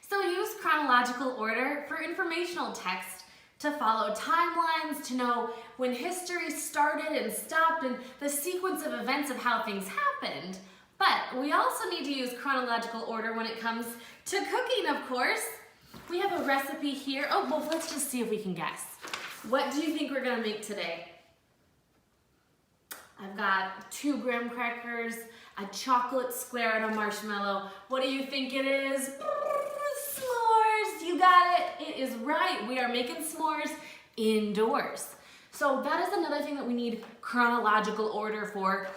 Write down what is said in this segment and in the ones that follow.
So use chronological order for informational text to follow timelines, to know when history started and stopped and the sequence of events of how things happened. But we also need to use chronological order when it comes to cooking, of course. We have a recipe here. Oh, well, let's just see if we can guess. What do you think we're gonna make today? I've got 2 graham crackers, a chocolate square, and a marshmallow. What do you think it is? S'mores, you got it. It is right. We are making s'mores indoors. So that is another thing that we need chronological order for.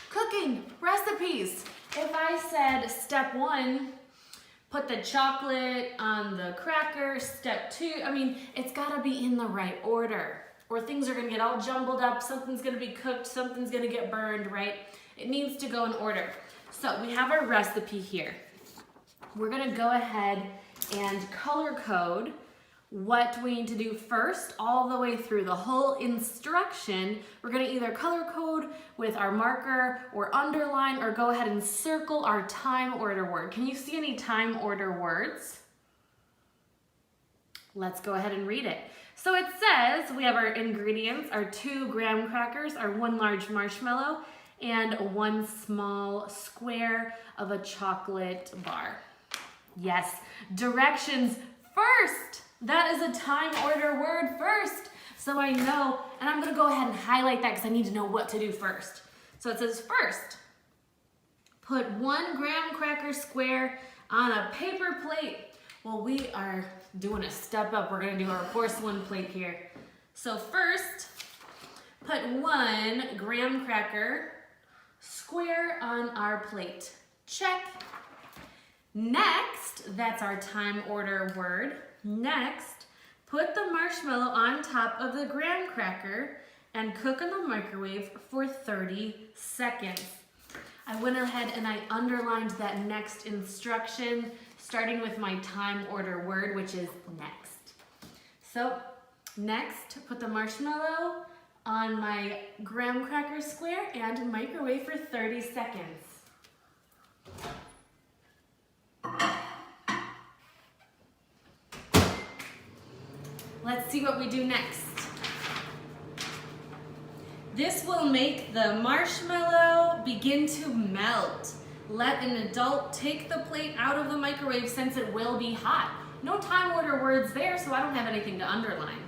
Cooking, recipes. If I said step 1, put the chocolate on the cracker, step 2, I mean, it's gotta be in the right order or things are gonna get all jumbled up, something's gonna be cooked, something's gonna get burned, right? It needs to go in order. So we have our recipe here. We're gonna go ahead and color code what we need to do first, all the way through the whole instruction. We're gonna either color code with our marker or underline or go ahead and circle our time order word. Can you see any time order words? Let's go ahead and read it. So it says we have our ingredients, our 2 graham crackers, our 1 large marshmallow, and 1 small square of a chocolate bar. Yes, directions first. That is a time order word first. So I know, and I'm gonna go ahead and highlight that because I need to know what to do first. So it says first, put 1 graham cracker square on a paper plate. Well, we are doing a step up. We're gonna do our porcelain plate here. So first, put 1 graham cracker square on our plate. Check. Next, that's our time order word. Next, put the marshmallow on top of the graham cracker and cook in the microwave for 30 seconds. I went ahead and I underlined that next instruction, starting with my time order word, which is next. So next, put the marshmallow on my graham cracker square and microwave for 30 seconds. Let's see what we do next. This will make the marshmallow begin to melt. Let an adult take the plate out of the microwave since it will be hot. No time order words there, so I don't have anything to underline.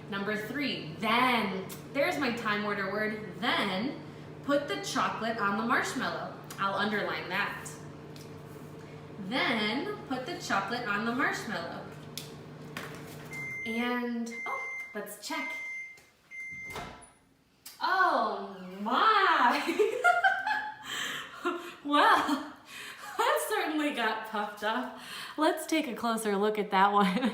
Number 3, then, there's my time order word, then put the chocolate on the marshmallow. I'll underline that. Then put the chocolate on the marshmallow. And, oh, let's check. Oh my! Well, that certainly got puffed up. Let's take a closer look at that one.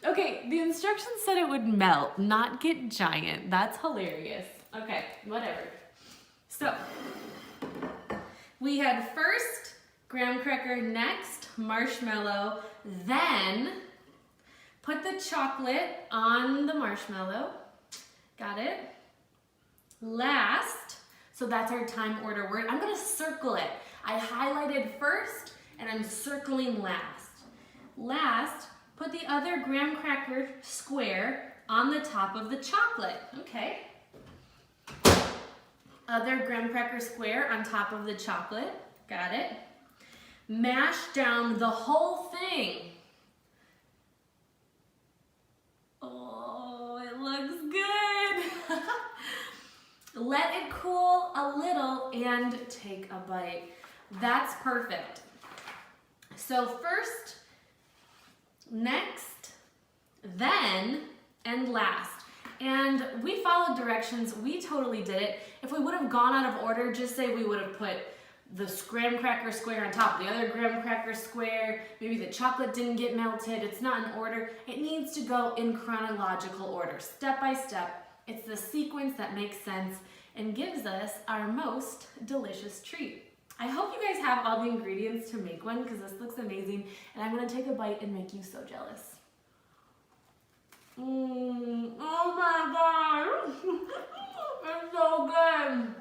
Okay, the instructions said it would melt, not get giant. That's hilarious. Okay, whatever. So, we had first graham cracker, next marshmallow, then put the chocolate on the marshmallow. Got it? Last, so that's our time order word. I'm gonna circle it. I highlighted first and I'm circling last. Last, put the other graham cracker square on the top of the chocolate. Okay. Other graham cracker square on top of the chocolate. Got it. Mash down the whole thing. Oh, it looks good. Let it cool a little and take a bite. That's perfect. So first, next, then, and last. And we followed directions. We totally did it. If we would have gone out of order, just say we would have put the graham cracker square on top of the other graham cracker square. Maybe the chocolate didn't get melted. It's not in order. It needs to go in chronological order, step by step. It's the sequence that makes sense and gives us our most delicious treat. I hope you guys have all the ingredients to make one because this looks amazing, and I'm gonna take a bite and make you so jealous. Oh my God, it's so good.